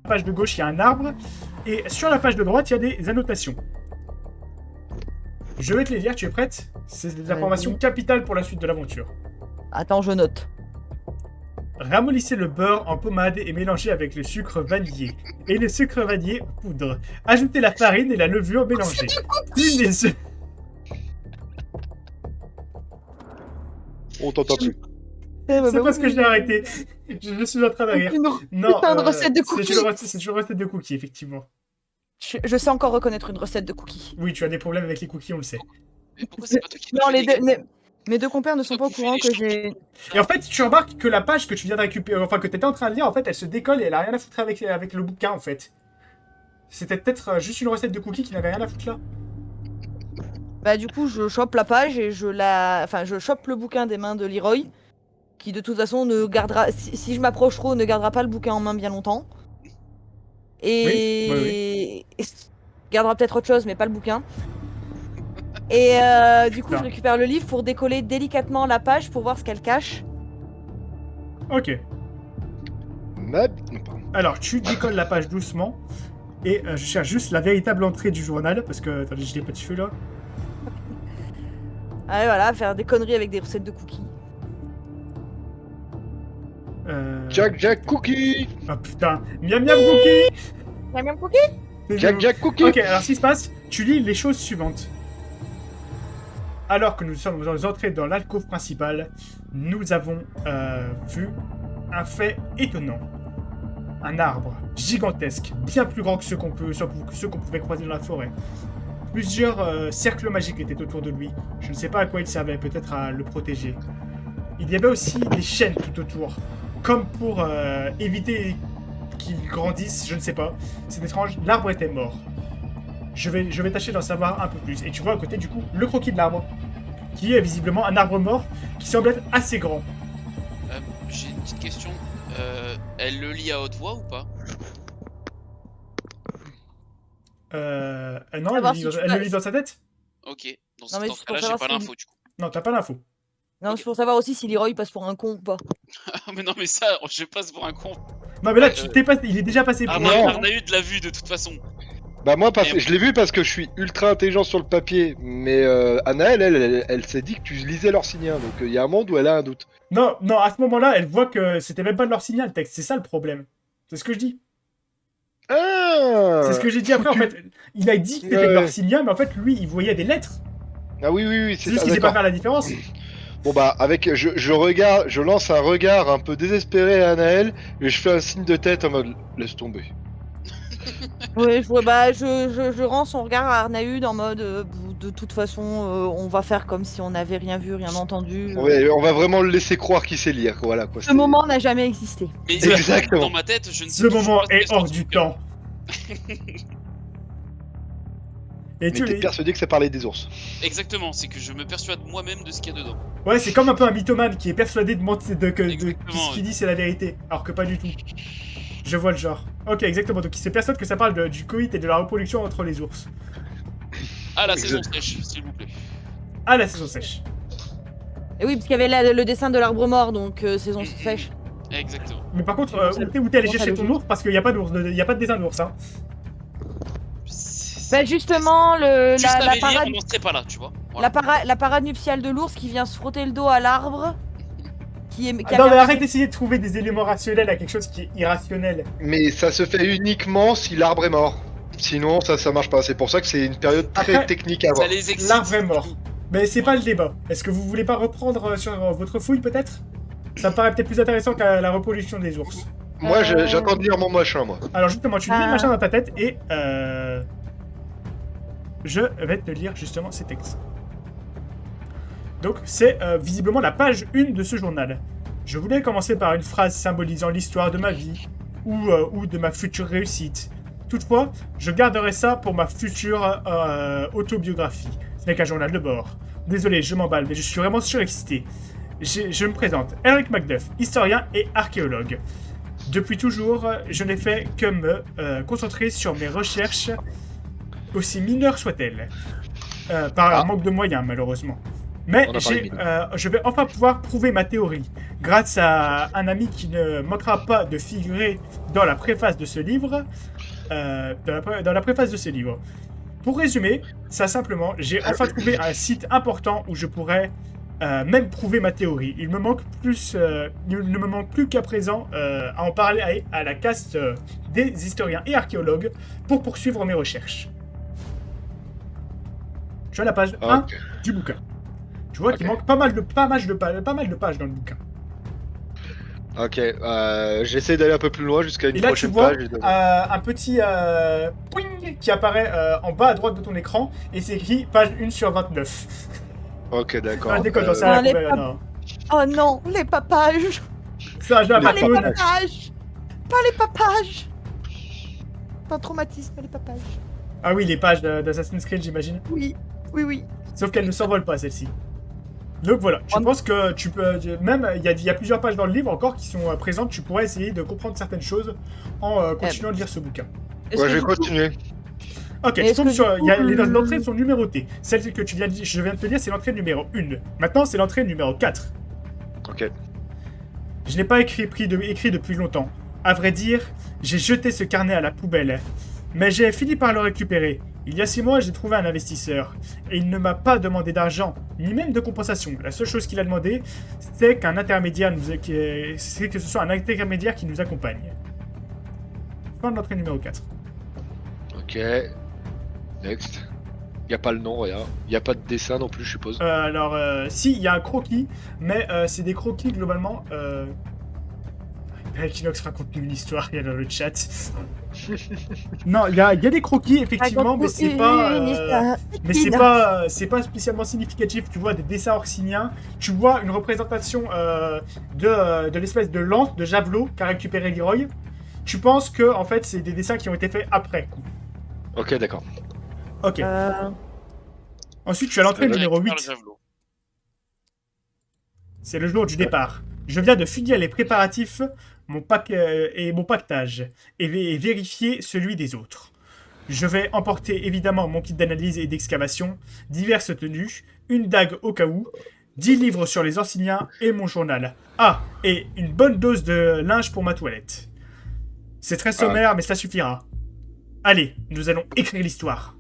page de gauche, il y a un arbre. Et sur la page de droite, il y a des annotations. Je vais te les lire, tu es prête? C'est des informations capitales pour la suite de l'aventure. Attends, je note. Ramollissez le beurre en pommade et mélangez avec le sucre vanillé. Et le sucre vanillé en poudre. Ajoutez la farine et la levure mélangée. Puis les œufs. On t'entend plus. C'est parce que je l'ai arrêté. Je suis en train de rire. Non, putain de recette de cookies. C'est une recette de cookies, effectivement. Je sais encore reconnaître une recette de cookies. Oui, tu as des problèmes avec les cookies, on le sait. Mais pourquoi c'est pas toi qui Non, fais les- mes deux compères ne sont pas au courant que j'ai... Et en fait, tu remarques que la page que tu viens de récupérer, enfin que tu étais en train de lire, en fait, elle se décolle et elle a rien à foutre avec le bouquin, en fait. C'était peut-être juste une recette de cookies qui n'avait rien à foutre là. Bah du coup, je chope la page et je chope le bouquin des mains de Leroy, qui de toute façon ne gardera... Si je m'approche trop, ne gardera pas le bouquin en main bien longtemps. Et... gardera peut-être autre chose, mais pas le bouquin. Et du coup, je récupère le livre pour décoller délicatement la page pour voir ce qu'elle cache. Ok. Non, pardon. Alors, tu décolles la page doucement. Et je cherche juste la véritable entrée du journal, parce que... Attendez, je l'ai pas dessus là. Allez, voilà, faire des conneries avec des recettes de cookies. Jack Cookie. Ah putain. Miam miam cookie. Miam miam cookie. Jack Cookie. Ok, alors ce qui se passe, tu lis les choses suivantes. Alors que nous sommes entrés dans l'alcôve principale, nous avons vu un fait étonnant. Un arbre gigantesque, bien plus grand que ceux qu'on pouvait croiser dans la forêt. Plusieurs cercles magiques étaient autour de lui. Je ne sais pas à quoi ils servaient, peut-être à le protéger. Il y avait aussi des chaînes tout autour, comme pour éviter qu'il grandisse, je ne sais pas. C'est étrange, l'arbre était mort. Je vais tâcher d'en savoir un peu plus. Et tu vois à côté, du coup, le croquis de l'arbre, qui est visiblement un arbre mort, qui semble être assez grand. J'ai une petite question. Elle le lit à haute voix ou pas? Non, elle le lit dans sa tête? Ok. Dans Non, mais ce c'est cas-là, pour j'ai savoir pas si- l'info du coup. Non, t'as pas l'info. Non, c'est pour savoir aussi si Leroy passe pour un con ou pas. Mais non, mais ça, je passe pour un con. Non, mais là, il est déjà passé pour Ah, un moi, con. Arnaud de l'a vu de toute façon. Bah moi, je l'ai vu parce que je suis ultra intelligent sur le papier, mais Anaël, elle s'est dit que tu lisais leur signal, donc il y a un monde où elle a un doute. Non, à ce moment-là, elle voit que c'était même pas de leur signal, le texte. C'est ça le problème. C'est ce que je dis. Ah. C'est ce que j'ai dit après, en fait. Il a dit que c'était de leur signal, mais en fait, lui, il voyait des lettres. Ah oui, C'est c'est juste ça, qu'il sait pas d'accord. faire la différence. Bon bah, je lance un regard un peu désespéré à Anaël, et je fais un signe de tête en mode, laisse tomber. Ouais, je rends son regard à Arnaud en mode de toute façon, on va faire comme si on n'avait rien vu, rien entendu. Ouais, on va vraiment le laisser croire qu'il sait lire, voilà quoi. Ce moment n'a jamais existé. Mais Exactement. dans ma tête, je ne sais Ce toujours moment pas ce est qu'il y a hors sur du ce bouquin. temps. Et Mais tu t'es persuadé que ça parlait des ours. Exactement, c'est que je me persuade moi-même de ce qu'il y a dedans. Ouais, c'est comme un peu un mythomane qui est persuadé de Exactement, ce qu'il ouais. dit c'est la vérité, alors que pas du tout. Je vois le genre. Ok, exactement. Donc il se persuade que ça parle du coït et de la reproduction entre les ours. Ah, la Exact. saison sèche, s'il vous plaît. Ah, la saison sèche. Et oui, parce qu'il y avait le dessin de l'arbre mort, donc saison sèche. Exactement. Mais par contre, où t'es allé chercher ton ours parce qu'il n'y a pas d'ours, il n'y a pas de dessin d'ours, hein. Bah justement, la parade... on n'en serait pas là, tu vois. Voilà. La parade nuptiale de l'ours qui vient se frotter le dos à l'arbre. Qui a Non, mais permis- arrête d'essayer de trouver des éléments rationnels à quelque chose qui est irrationnel. Mais ça se fait uniquement si l'arbre est mort. Sinon, ça marche pas. C'est pour ça que c'est une période très Après, technique à avoir. Ça les excite. L'arbre est mort. Mais c'est pas le débat. Est-ce que vous voulez pas reprendre sur votre fouille, peut-être? Ça me paraît peut-être plus intéressant que la reproduction des ours. Moi, j'attends de lire mon machin, moi. Alors justement, tu lis le machin dans ta tête et je vais te lire justement ces textes. Donc c'est visiblement la page 1 de ce journal. Je voulais commencer par une phrase symbolisant l'histoire de ma vie ou de ma future réussite. Toutefois, je garderai ça pour ma future autobiographie. Ce n'est qu'un journal de bord. Désolé, je m'emballe, mais je suis vraiment surexcité. Je me présente, Eric Macduff, historien et archéologue. Depuis toujours, je n'ai fait que me concentrer sur mes recherches, aussi mineures soient-elles. Par manque de moyens, malheureusement. Mais On a parlé de je vais enfin pouvoir prouver ma théorie. grâce à un ami qui ne manquera pas de figurer dans la préface de ce livre. Dans la préface de ce livre. Pour résumer, ça simplement, j'ai enfin trouvé un site important où je pourrais même prouver ma théorie. Il ne me manque plus qu'à présent à en parler à la caste des historiens et archéologues pour poursuivre mes recherches. Je suis à la page 1 du bouquin. Tu vois qu'il manque pas mal de pages dans le bouquin. Ok, j'essaie d'aller un peu plus loin jusqu'à une Et là, tu prochaine vois page. un petit poing qui apparaît en bas à droite de ton écran et c'est écrit page 1 sur 29. Ok, d'accord. Ah, déconne, ça les non. Oh non, les papages. Ça, je la Pas les batoune. papages. Pas les papages. C'est un traumatisme, les papages. Ah oui, les pages d'Assassin's Creed, j'imagine. Oui, oui, oui. Sauf qu'elles ne s'envolent pas, celles-ci. Donc voilà, je pense que tu peux... Même, il y a plusieurs pages dans le livre encore qui sont présentes. Tu pourrais essayer de comprendre certaines choses en continuant de lire ce bouquin. Ouais, je vais continuer. Ok, Mais tu tombes sur... Les coup, entrées sont numérotées. Celle que je viens de te dire, c'est l'entrée numéro 1. Maintenant, c'est l'entrée numéro 4. Ok. Je n'ai pas écrit depuis longtemps. À vrai dire, j'ai jeté ce carnet à la poubelle. Mais j'ai fini par le récupérer. Il y a 6 mois, j'ai trouvé un investisseur. Et il ne m'a pas demandé d'argent, ni même de compensation. La seule chose qu'il a demandé, c'est qu'un intermédiaire c'est que ce soit un intermédiaire qui nous accompagne. Fin de l'entrée numéro 4. Ok. Next. Y a pas le nom, rien. Y a pas de dessin non plus, je suppose. Si, il y a un croquis, mais c'est des croquis globalement. Equinox raconte-nous une histoire, il y a dans le chat. Non, il y a des croquis effectivement, mais c'est pas. C'est pas spécialement significatif. Tu vois des dessins orsiniens, tu vois une représentation de l'espèce de lance de javelot qu'a récupéré Leroy. Tu penses que en fait c'est des dessins qui ont été faits après coup. Ok, d'accord. Ok. Ensuite, tu as l'entrée numéro 8. C'est le jour du départ. Je viens de finir les préparatifs, mon pactage, et vérifier celui des autres. Je vais emporter évidemment mon kit d'analyse et d'excavation, diverses tenues, une dague au cas où, 10 livres sur les Orsiniens et mon journal. Ah, et une bonne dose de linge pour ma toilette. C'est très sommaire, mais ça suffira. Allez, nous allons écrire l'histoire.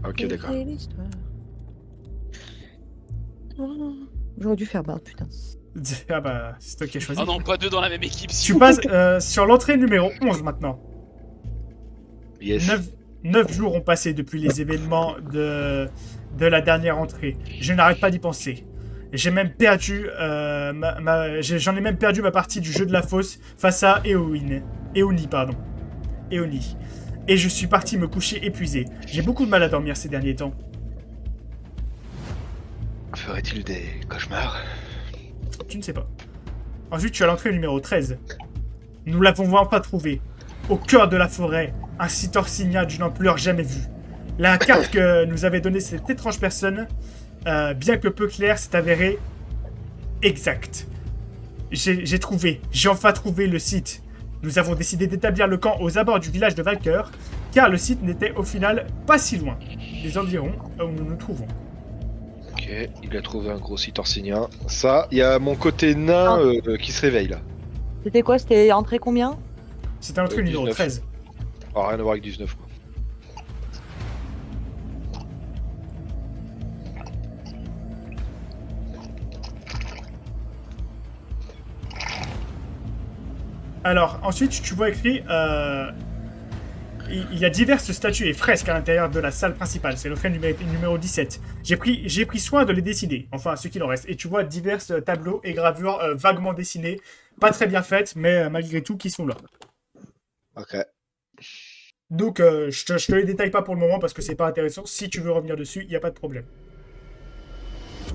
Ok, d'accord. J'aurais dû faire barre, putain. Ah bah, c'est toi qui as choisi. Oh non, pas deux dans la même équipe. Tu passes sur l'entrée numéro 11 maintenant. Yes. 9 jours ont passé depuis les événements de la dernière entrée. Je n'arrête pas d'y penser. J'ai même perdu j'en ai même perdu ma partie du jeu de la fosse face à Éoni. Et je suis parti me coucher épuisé. J'ai beaucoup de mal à dormir ces derniers temps. Ferait-il des cauchemars? Tu ne sais pas. Ensuite, tu as l'entrée numéro 13. Nous l'avons enfin trouvé. Au cœur de la forêt, un site orsinien d'une ampleur jamais vue. La carte que nous avait donnée cette étrange personne, bien que peu claire, s'est avérée exacte. J'ai enfin trouvé le site. Nous avons décidé d'établir le camp aux abords du village de Valker, car le site n'était au final pas si loin des environs où nous nous trouvons. Ok, il a trouvé un gros site orsinien. Ça, il y a mon côté nain qui se réveille là. C'était quoi? C'était entrée combien? C'était l'entrée numéro 19. 13. Oh, rien à voir avec 19 quoi. Alors, ensuite, tu vois écrit... il y a diverses statues et fresques à l'intérieur de la salle principale. C'est l'entrée numéro 17. J'ai pris soin de les dessiner. Enfin, ce qu'il en reste. Et tu vois divers tableaux et gravures vaguement dessinés. Pas très bien faites, mais malgré tout, qui sont là. Ok. Donc, je te les détaille pas pour le moment parce que c'est pas intéressant. Si tu veux revenir dessus, il n'y a pas de problème.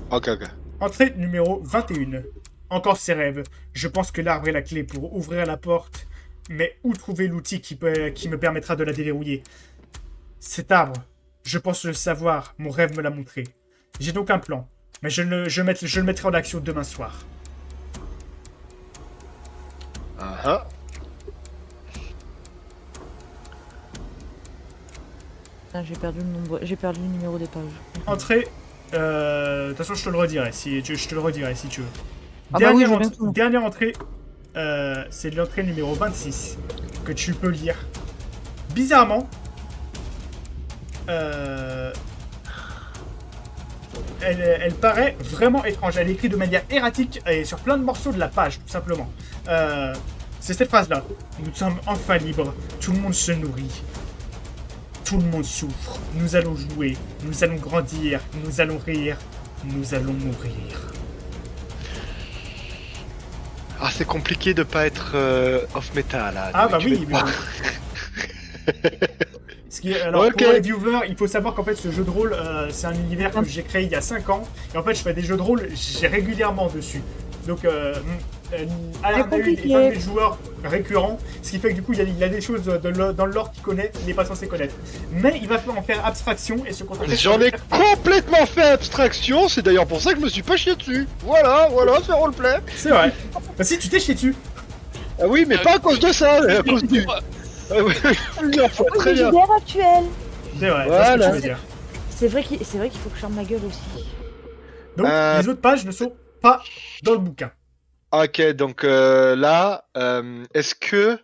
Ok. Entrée numéro 21. Encore ses rêves. Je pense que l'arbre est la clé pour ouvrir la porte. Mais où trouver l'outil qui me permettra de la déverrouiller? Cet arbre, je pense le savoir. Mon rêve me l'a montré. J'ai donc un plan. Mais je le mettrai en action demain soir. J'ai perdu le numéro des pages. Entrée. De toute façon, je te le redirai si tu veux. Ah bah oui, je veux bien tout. Dernière entrée, c'est l'entrée numéro 26 que tu peux lire. Bizarrement, elle paraît vraiment étrange. Elle est écrite de manière erratique et sur plein de morceaux de la page, tout simplement. C'est cette phrase-là. Nous sommes enfin libres. Tout le monde se nourrit. Tout le monde souffre. Nous allons jouer. Nous allons grandir. Nous allons rire. Nous allons mourir. Ah, c'est compliqué de pas être off-meta là. Ah bah Tu oui, mets pas. Alors Ok. pour les viewers, il faut savoir qu'en fait ce jeu de rôle, c'est un univers que j'ai créé il y a 5 ans. Et en fait je fais des jeux de rôle, j'ai régulièrement dessus. Donc Alain a eu des joueurs récurrents, ce qui fait que du coup il y a des choses dans le lore qu'il connaît, il n'est pas censé connaître. Mais il va en faire abstraction et se concentrer sur J'en ai complètement fait abstraction, c'est d'ailleurs pour ça que je me suis pas chié dessus. Voilà, c'est roleplay. C'est vrai. Bah si, tu t'es chié dessus. Ah oui, mais pas à cause de ça, mais à cause du... Ah oui, très bien. L'univers actuel. C'est vrai, Voilà. c'est ce que tu veux dire. C'est vrai qu'il faut que je ferme ma gueule aussi. Donc les autres pages ne sont pas dans le bouquin. Ok, donc là, est-ce que,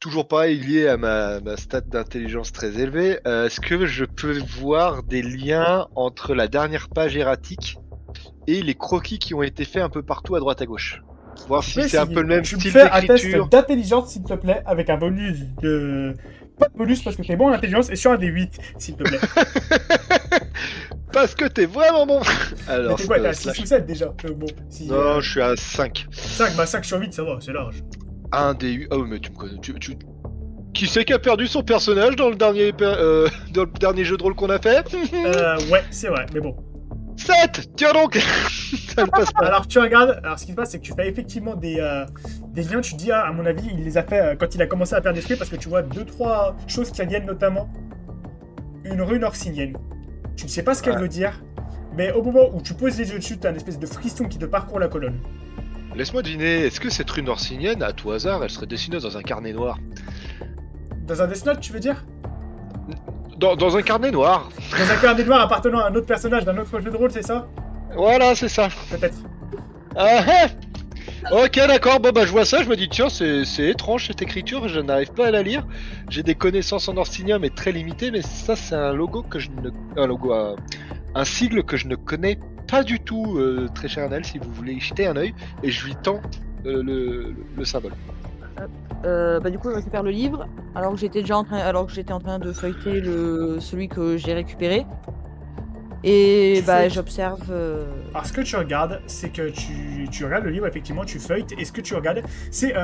toujours pareil, lié à ma stat d'intelligence très élevée, est-ce que je peux voir des liens entre la dernière page erratique et les croquis qui ont été faits un peu partout à droite à gauche? Voir si c'est un peu le même tu me style fais un test d'écriture. d'intelligence s'il te plaît, avec un bonus de... Pas de bonus parce que t'es bon en intelligence, et sur un des 8 s'il te plaît. Parce que t'es vraiment bon. Mais Alors, t'es quoi, t'es à slash- 6 ou 7 déjà bon, si, Non, je suis à 5. 5, bah 5 sur 8 ça va, c'est large. Un des 8. Oh, mais tu me connais. Qui c'est qui a perdu son personnage dans le dernier, dans le dernier jeu de rôle qu'on a fait? Ouais, c'est vrai, mais bon. 7. Tiens donc. Ça ne passe pas. Alors tu regardes, alors ce qui se passe c'est que tu fais effectivement des liens, tu te dis à mon avis il les a fait quand il a commencé à perdre l'esprit parce que tu vois 2-3 choses qui viennent notamment une rune orsinienne. Tu ne sais pas ce qu'elle veut dire, mais au moment où tu poses les yeux dessus, tu as une espèce de frisson qui te parcourt la colonne. Laisse-moi deviner, est-ce que cette rune orsinienne, à tout hasard, elle serait dessinée dans un carnet noir? Dans un Death Note, tu veux dire? Dans un carnet noir. Dans un carnet noir appartenant à un autre personnage d'un autre jeu de rôle, c'est ça? Voilà, c'est ça. Peut-être. Ah, ok, d'accord, bon bah je vois ça, je me dis tiens, c'est étrange cette écriture, je n'arrive pas à la lire. J'ai des connaissances en orsinien mais très limitées, mais ça c'est un logo que je ne... un sigle que je ne connais pas du tout, très cher Anel, si vous voulez y jeter un œil, et je lui tends le symbole. Bah du coup je récupère le livre alors que j'étais en train de feuilleter celui que j'ai récupéré. Et bah feuilletes. j'observe. Alors ce que tu regardes, c'est que tu regardes le livre, effectivement, tu feuilletes, et ce que tu regardes, c'est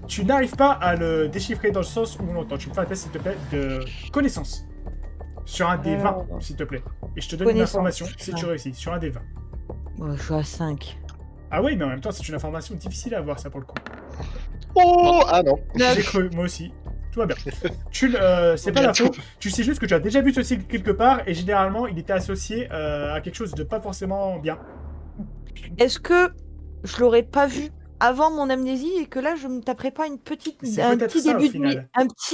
tu n'arrives pas à le déchiffrer dans le sens où on l'entend. Tu me fais un test, s'il te plaît, de connaissance. Sur un des 20, s'il te plaît. Et je te donne une Connaissance. information si tu réussis, sur un des 20. Je suis à 5. Ah oui, mais en même temps, c'est une information difficile à avoir, ça, pour le coup. Oh, ah non. J'ai cru, moi aussi. Tout va bien. C'est pas l'info. Tu sais juste que tu as déjà vu ce sigle quelque part, et généralement, il était associé à quelque chose de pas forcément bien. Est-ce que je l'aurais pas vu avant mon amnésie et que là je me taperais pas un petit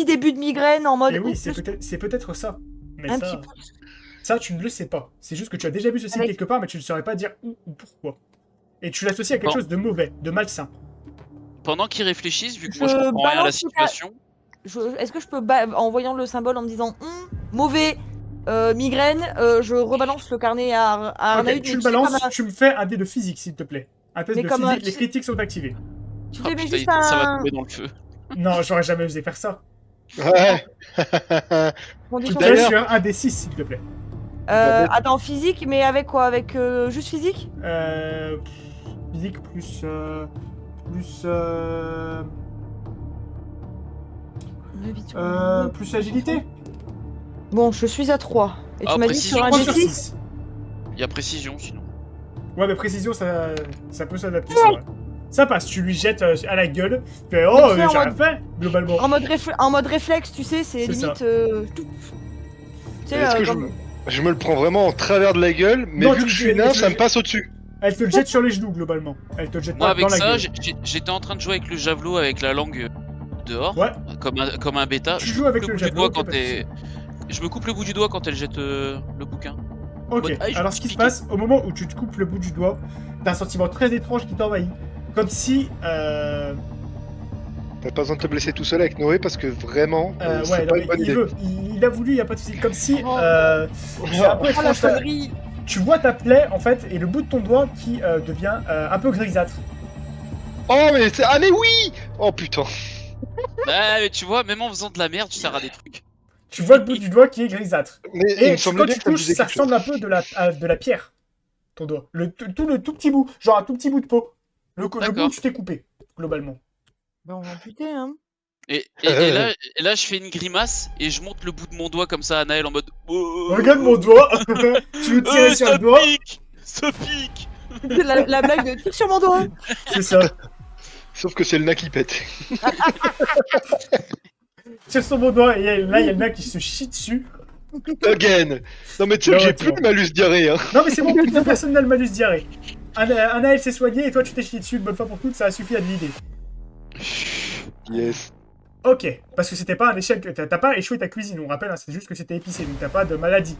début de migraine en mode. Et oui, c'est peut-être ça. Mais un ça, petit peu. ça, tu ne le sais pas. C'est juste que tu as déjà vu ce sigle quelque part, mais tu ne saurais pas dire où ou pourquoi. Et tu l'associes à quelque chose de mauvais, de malsain. Pendant qu'ils réfléchissent, vu que moi je comprends rien à la situation. Est-ce que je peux, en voyant le symbole, en me disant mauvais, migraine, je rebalance le carnet à Arnaud. Tu le balances, tu me fais un dé de physique, s'il te plaît. Un test de physique, les critiques sont activés. Tu Oh, fais mais putain, juste ça va un. tomber dans le feu. Non, j'aurais jamais osé faire ça. Ouais. Tu Condition le fais D'ailleurs- sur un des 6, s'il te plaît. Attends, physique, mais avec quoi? Avec juste physique? Physique plus... plus agilité. Bon, je suis à 3. Et tu Ah, m'as dit précision. sur un 3 sur D6? 6. Il y a précision sinon. Ouais, mais précision, ça peut s'adapter, c'est vrai. Ça passe, tu lui jettes à la gueule, tu fais oh, mais j'ai rien fait, globalement. En mode réflexe, tu sais, c'est C'est limite. ça. Tu sais, Est-ce que comme- je me le prends vraiment en travers de la gueule, mais Non, vu tu que je le suis dis- nain, tu ça le- me passe au-dessus. Elle te le jette sur les genoux, globalement. Elle te le jette Moi pas avec dans la ça, gueule. j'étais en train de jouer avec le javelot avec la langue dehors, Ouais. comme un bêta. Tu Je joues me coupe avec le le bout du javelot, doigt ok, quand pas de soucis. je me coupe le bout du doigt quand elle jette le bouquin. Ok, mode, ah, je alors me ce qui se piquais. passe, au moment où tu te coupes le bout du doigt, t'as un sentiment très étrange qui t'envahit. Comme si... T'as pas besoin de te blesser tout seul avec Noé parce que vraiment, ouais, c'est non, pas mais une bonne il idée. veut, il a voulu, il y a pas de souci. Comme si... Oh. c'est un peu Oh la étrange. connerie. Tu vois ta plaie, en fait, et le bout de ton doigt qui devient un peu grisâtre. Oh, mais c'est... Ah, mais oui! Oh, putain. Bah, mais tu vois, même en faisant de la merde, tu sers à des trucs. Tu vois le bout du doigt qui est grisâtre. Mais il me Et semblait quand bien tu que ça me touches, disait ça quelque chose. ressemble un peu de la pierre, ton doigt. Le tout petit bout, genre un tout petit bout de peau. Le bout D'accord. où tu t'es coupé, globalement. Bah, on va amputer, hein. Et là, je fais une grimace et je monte le bout de mon doigt comme ça à Naël en mode. Regarde mon doigt. Tu veux tirer sur ça le doigt? pique. Ça pique. C'est la blague de tire sur mon doigt. C'est ça. Sauf que c'est le nain qui pète. Tire sur mon doigt et là il y a le mec qui se chie dessus. Again. Non, mais tu sais Non, que j'ai attends. plus de malus diarrhée, hein. Non mais c'est bon, plus de personne n'a le malus diarrhée. Anaël s'est soigné et toi tu t'es chié dessus une bonne fois pour toutes, ça a suffi à te vider. Yes. Ok, parce que c'était pas un échec, t'as pas échoué ta cuisine, on rappelle, hein, c'est juste que c'était épicé, donc t'as pas de maladie.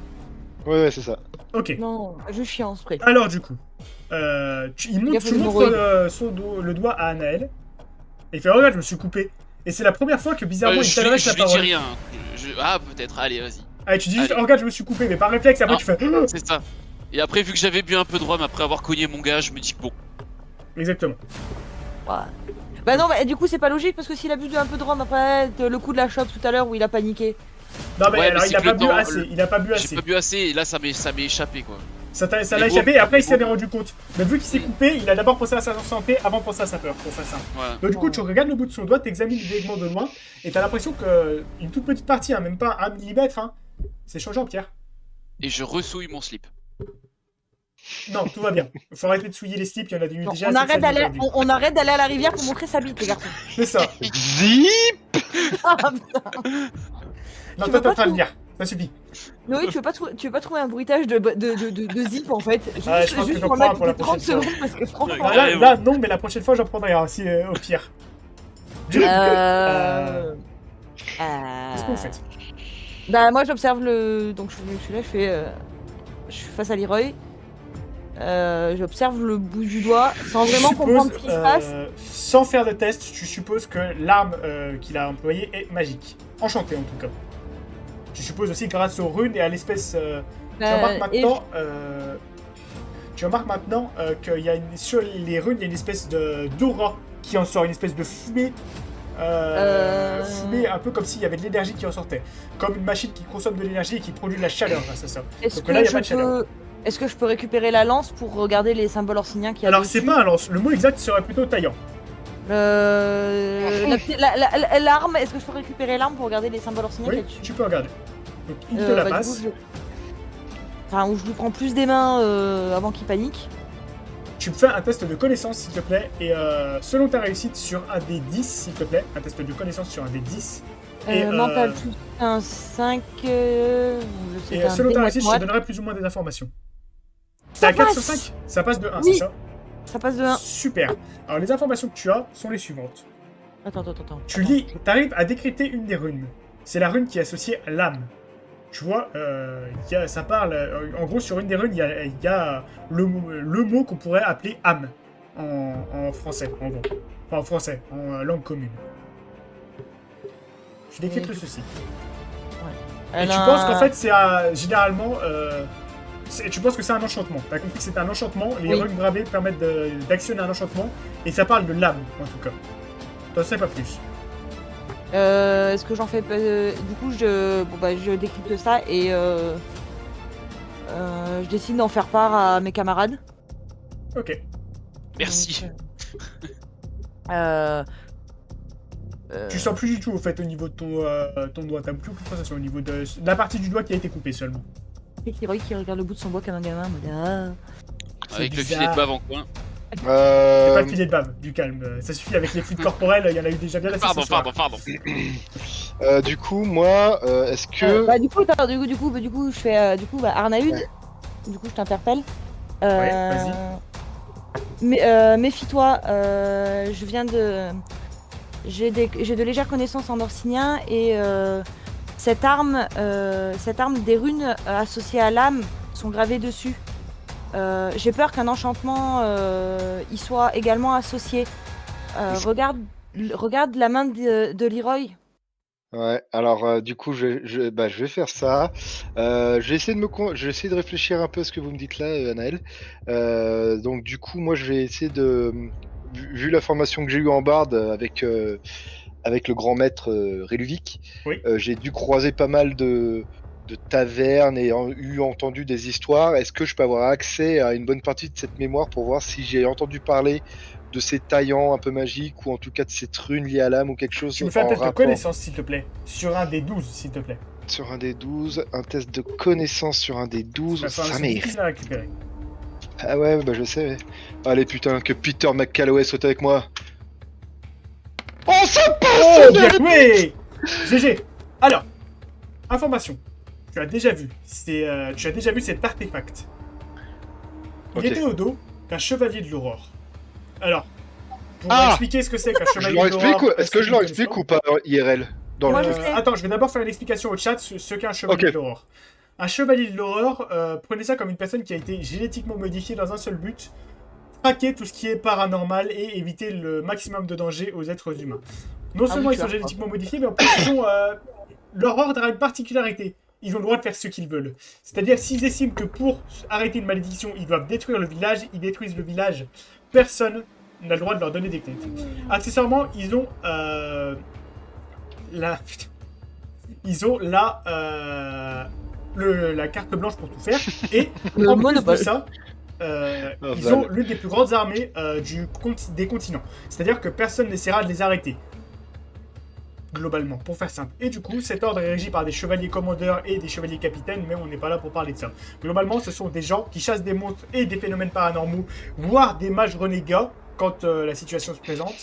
Ouais, c'est ça. Ok, Non, je suis en spray. alors du coup, il montre, Gaffe aux tu montres hémorroïdes. le doigt à Anaël, et il fait regarde, je me suis coupé. Et c'est la première fois que bizarrement il je t'adresse la lui dis parole. rien. Ah, peut-être. Allez, vas-y. Allez, tu dis juste Allez. regarde, je me suis coupé, mais par réflexe, après Non. tu fais C'est ça. Et après, vu que j'avais bu un peu de rhum après avoir cogné mon gars, je me dis que bon. Exactement. Ouais. Bah non, bah, du coup c'est pas logique parce que s'il a bu un peu de rhum après le coup de la chope tout à l'heure où il a paniqué. Non mais Ouais, alors mais il c'est a que pas le bu temps- assez, il a pas bu J'ai assez. pas bu assez et là, ça m'est échappé quoi. Ça l'a Mais échappé et après il bon. s'en est rendu compte. Mais vu qu'il s'est coupé, il a d'abord pensé à sa santé avant de penser à sa peur, pour faire simple. Voilà. Donc du coup, tu regardes le bout de son doigt, t'examines vaguement de loin, et t'as l'impression que une toute petite partie, hein, même pas 1 millimètre, hein, c'est changé en pierre. Et je ressouille mon slip. Non, tout va bien. Faut arrêter de souiller les slips, il y en a eu Non, déjà. on, assez arrête de d'aller, aujourd'hui. on arrête d'aller à la rivière pour montrer sa bite les garçons. C'est ça. Zip. Ah, putain. Non, Tu toi veux t'es en pas train de tout- lire. Ça suffit. Noé, tu veux pas trouver un bruitage de zip en fait. Juste, Ouais, je pense que juste j'en pour prends un mettre pour la 30 prochaine fois. secondes parce que franchement. Non, Carrément. là, non, mais la prochaine fois j'en prendrai un, si, au pire. Qu'est-ce que vous faites? Bah moi j'observe le. Donc je suis là, je suis face à Leroy. J'observe le bout du doigt sans vraiment comprendre ce qui se passe. Sans faire de test, tu supposes que l'arme qu'il a employée est magique. Enchantée en tout cas. Tu supposes aussi grâce aux runes et à l'espèce. Tu remarques et maintenant, qu'il y a sur les runes, il y a une espèce d'aura qui en sort, une espèce de fumée. Fumée un peu comme s'il y avait de l'énergie qui en sortait. Comme une machine qui consomme de l'énergie et qui produit de la chaleur grâce à ça. Est-ce Donc là, il n'y a que pas de je chaleur. peux. Est-ce que je peux récupérer la lance pour regarder les symboles orsiniens qu'il y a Alors, dessus c'est pas un lance. Le mot exact serait plutôt taillant. L'arme, est-ce que je peux récupérer l'arme pour regarder les symboles orsiniens qu'il y Oui, a dessus tu peux regarder. Donc, il te la Bah, du passe. coup, Enfin, où je lui prends plus des mains avant qu'il panique. Tu me fais un test de connaissance, s'il te plaît. Et selon ta réussite sur un des 10, s'il te plaît. Un test de connaissance sur un des 10. Et, Mental plus un 5. Je sais Et pas, un selon ta D réussite, je te moite. donnerai plus ou moins des informations. T'es Ça à 4 sur passe 5. Ça passe de 1, Oui. c'est ça? Ça passe de 1. Super. Alors, les informations que tu as sont les suivantes. Attends. Tu lis, t'arrives à décrypter une des runes. C'est la rune qui est associée à l'âme. Tu vois, ça parle. En gros, sur une des runes, il y a le mot qu'on pourrait appeler âme en français, en gros. Enfin, en français, en langue commune. Je décrypte ceci. Et tu penses qu'en fait, c'est généralement. Tu penses que c'est un enchantement. T'as compris que c'est un enchantement. Les Oui. runes gravées permettent d'actionner un enchantement. Et ça parle de l'âme, en tout cas. T'en sais pas plus. Est-ce que j'en fais pas du coup, je décrypte ça et je décide d'en faire part à mes camarades. Ok. Merci. Donc, Tu sens plus du tout, au fait, au niveau de ton doigt. T'as plus aucune sensation au niveau de la partie du doigt qui a été coupée seulement. Et Leroy qui regarde le bout de son doigt comme un gamin en mode ah. Avec le bizarre. filet de bave en coin. C'est pas le filet de bave, du calme. Ça suffit avec les fluides corporels, il y en a eu déjà bien assez Pardon, ce soir. pardon. Du coup, moi, est-ce que... Bah du coup, je fais Arnaud. Ouais. Du coup, je t'interpelle. vas-y. Méfie-toi. J'ai de légères connaissances en orcinien et cette arme des runes associées à l'âme sont gravés dessus. J'ai peur qu'un enchantement y soit également associé. Regarde la main de Leroy. Ouais, alors du coup, je vais faire ça. Je vais essayer je vais essayer de réfléchir un peu à ce que vous me dites là, Anaël. Donc du coup, moi, je vais essayer vu la formation que j'ai eue en barde avec le grand maître Réluvic, Oui. j'ai dû croiser pas mal de tavernes et entendu des histoires. Est-ce que je peux avoir accès à une bonne partie de cette mémoire pour voir si j'ai entendu parler de ces taillants un peu magiques ou en tout cas de cette rune liée à l'âme ou quelque chose Tu me fais un en test de rapport connaissance, s'il te plaît. Sur un des 12, s'il te plaît. sur un des 12, un test de connaissance sur un des 12, C'est ça m'est... difficile à récupérer. Ah ouais, bah je sais. Ouais. Allez putain, que Peter McCalloway saute avec moi. Oh ça passe. Oh, bien joué GG. Alors, information. Tu as déjà vu. Tu as déjà vu cet artefact. Il Ok. était au dos d'un chevalier de l'aurore. Alors, pour Ah expliquer ce que c'est qu'un Je chevalier leur de l'aurore... explique est-ce que je leur explique ou pas IRL dans Moi, le... je sais. Attends, je vais d'abord faire une explication au chat sur ce qu'est un chevalier Ok. de l'aurore. Un chevalier de l'aurore, prenez ça comme une personne qui a été génétiquement modifiée dans un seul but, traquer tout ce qui est paranormal et éviter le maximum de danger aux êtres humains. Non Ah seulement oui, ils sont tu as- génétiquement modifiés, mais en plus ils ont... leur ordre a une particularité. Ils ont le droit de faire ce qu'ils veulent. C'est-à-dire, s'ils estiment que pour arrêter une malédiction, ils doivent détruire le village, ils détruisent le village. Personne n'a le droit de leur donner des comptes. Accessoirement, ils ont la... Ils ont la carte blanche pour tout faire. Et Le en plus de monopole. ça, ils ont l'une des plus grandes armées des continents. C'est-à-dire que personne n'essaiera de les arrêter. Globalement, pour faire simple. Et du coup, cet ordre est régi par des chevaliers commandeurs et des chevaliers capitaines, mais on n'est pas là pour parler de ça. Globalement, ce sont des gens qui chassent des monstres et des phénomènes paranormaux, voire des mages renégats, quand la situation se présente,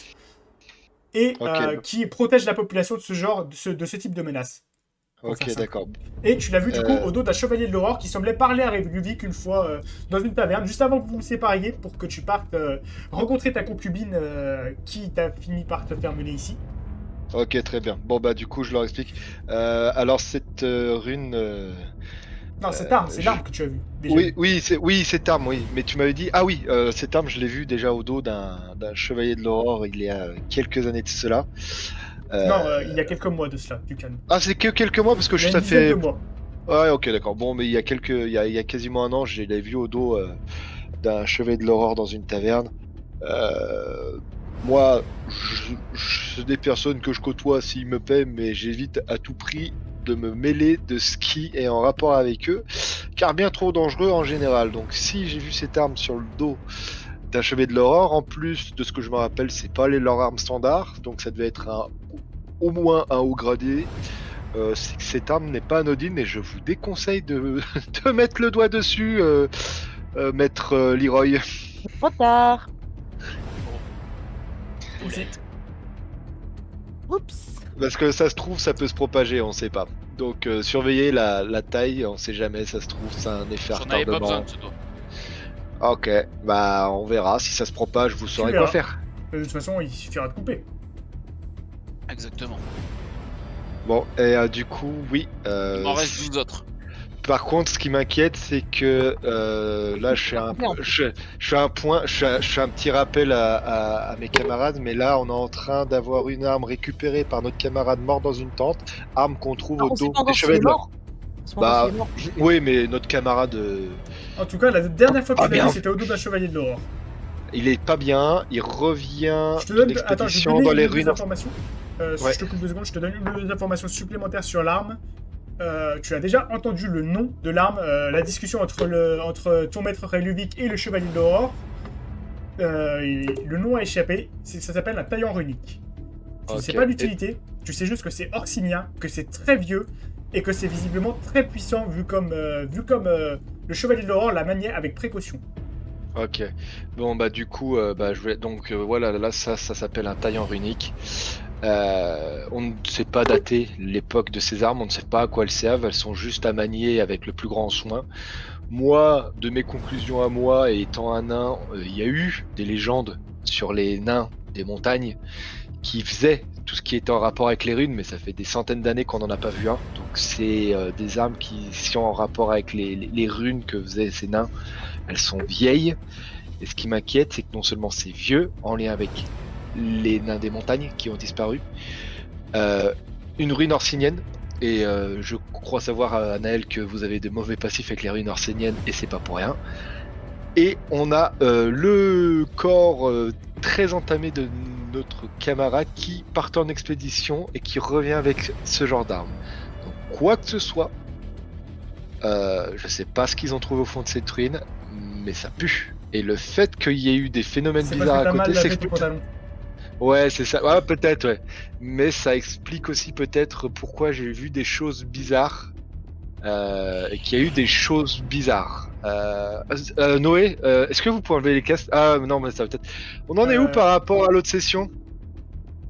et Ok. qui protègent la population de ce genre, de ce type de menace. Pour faire Ok, simple. d'accord. Et tu l'as vu du coup au dos d'un chevalier de l'aurore qui semblait parler à Luvic une fois dans une taverne, juste avant que vous vous sépariez, pour que tu partes rencontrer ta concubine qui t'a fini par te faire mener ici. Ok, très bien. Bon, bah, du coup, je leur explique. Alors, cette rune. Non, cette arme, c'est je- l'arme que tu as vue. Déjà. Oui, cette arme, oui. Mais tu m'avais dit. Ah oui, cette arme, je l'ai vue déjà au dos d'un chevalier de l'aurore il y a quelques années de cela. Non, il y a quelques mois de cela, du calme. Ah, c'est que quelques mois parce que Il y a ça une dizaine fait. de mois. Ouais, ok, d'accord. Bon, mais il y a quasiment un an, je l'ai vu au dos d'un chevalier de l'aurore dans une taverne. Moi, c'est des personnes que je côtoie s'ils me paient, mais j'évite à tout prix de me mêler de ce qui est en rapport avec eux, car bien trop dangereux en général. Donc, si j'ai vu cette arme sur le dos d'un chevalier de l'aurore, en plus de ce que je me rappelle, c'est pas leur arme standard, donc ça devait être au moins un haut gradé. C'est que cette arme n'est pas anodine et je vous déconseille de, de mettre le doigt dessus, maître Leroy. Trop tard. Aussi. Oups. Parce que ça se trouve, ça peut se propager, on sait pas. Donc surveillez la taille, on sait jamais, ça se trouve, c'est un effet J'en avais pas besoin retardement. de ce doigt. Ok, bah on verra, si ça se propage, vous saurez quoi verras. faire. De toute façon, il suffira de couper. Exactement. Bon, et du coup, oui. Il m'en reste 12 autres. Par contre, ce qui m'inquiète, c'est que là, je fais un petit rappel à mes camarades, mais là, on est en train d'avoir une arme récupérée par notre camarade mort dans une tente, arme qu'on trouve Ah, au on sait dos pas encore des s'il est chevaliers de mort. On sait pas encore Bah, s'il est mort. oui, mais notre camarade, En tout cas, la dernière fois que Ah, tu l'as bien. vu, c'était au dos d'un chevalier de l'aurore. il est pas bien, il revient Je te donne... d'une Attends, je vais te expédition donner dans les une ou deux ruines. informations. Si Ouais. je te coupe 2 secondes, je te donne une ou deux informations supplémentaires sur l'arme. Tu as déjà entendu le nom de l'arme, la discussion entre ton maître Luvic et le chevalier de l'aurore. Le nom a échappé, ça s'appelle un taillant runique. Tu ne sais Ok. pas l'utilité, tu sais juste que c'est orcynien, que c'est très vieux et que c'est visiblement très puissant vu comme le chevalier de l'aurore l'a manié avec précaution. Ok. Bon bah du coup je vais donc voilà là ça s'appelle un taillant runique. On ne sait pas dater l'époque de ces armes, on ne sait pas à quoi elles servent, elles sont juste à manier avec le plus grand soin. Moi, de mes conclusions à moi, et étant un nain, il y a eu des légendes sur les nains des montagnes qui faisait tout ce qui était en rapport avec les runes, mais ça fait des centaines d'années qu'on n'en a pas vu un. Donc c'est des armes qui sont en rapport avec les runes que faisaient ces nains. Elles sont vieilles. Et ce qui m'inquiète, c'est que non seulement c'est vieux, en lien avec les nains des montagnes qui ont disparu, une rune orsinienne, et je crois savoir, Anaël, que vous avez de mauvais passifs avec les runes orsiniennes, et c'est pas pour rien. Et on a le corps très entamé de notre camarade qui part en expédition et qui revient avec ce genre d'arme. Donc quoi que ce soit, je sais pas ce qu'ils ont trouvé au fond de cette ruine, mais ça pue. Et le fait qu'il y ait eu des phénomènes C'est parce bizarres que à t'as mal côté, lavé tes s'explique. pantalons. Ouais, c'est ça. Ouais, peut-être, ouais. Mais ça explique aussi peut-être pourquoi j'ai vu des choses bizarres. Et qu'il y a eu des choses bizarres. Noé, est-ce que vous pouvez enlever les casques? Ah non, mais ça va peut-être. On en est où par rapport à l'autre session?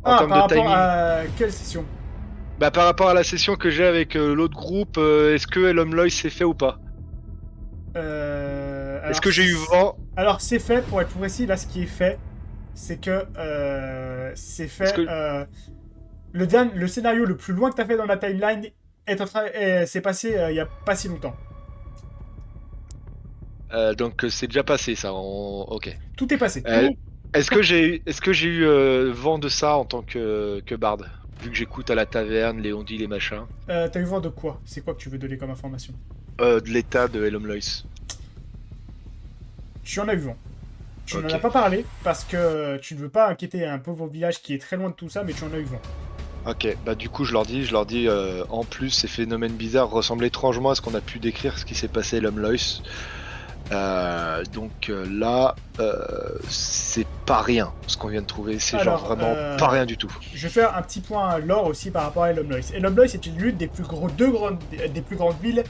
En termes Par de rapport timing? à quelle session? Bah, par rapport à la session que j'ai avec l'autre groupe, est-ce que Elom Loy s'est fait ou pas? Est-ce Alors, que j'ai eu vent? Alors c'est fait, pour être précis, là ce qui est fait, c'est que c'est fait. Est-ce Le scénario le plus loin que tu as fait dans la timeline s'est passé il y a pas si longtemps. Donc c'est déjà passé ça. Ok. Tout est passé. Est-ce que j'ai eu vent de ça en tant que barde? Vu que j'écoute à la taverne, les ondits, les machins. T'as eu vent de quoi? C'est quoi que tu veux donner comme information? De l'état de Elom Lois. Tu en as eu vent. Tu n'en Ok. as pas parlé parce que tu ne veux pas inquiéter un pauvre village qui est très loin de tout ça, mais tu en as eu vent. Ok, bah du coup je leur dis en plus ces phénomènes bizarres ressemblent étrangement à ce qu'on a pu décrire ce qui s'est passé à Elom Lois. Donc là, c'est pas rien ce qu'on vient de trouver, c'est genre Alors, vraiment pas rien du tout. Je vais faire un petit point lore aussi par rapport à Elom Lois. Elom Lois est une l'une des plus grandes villes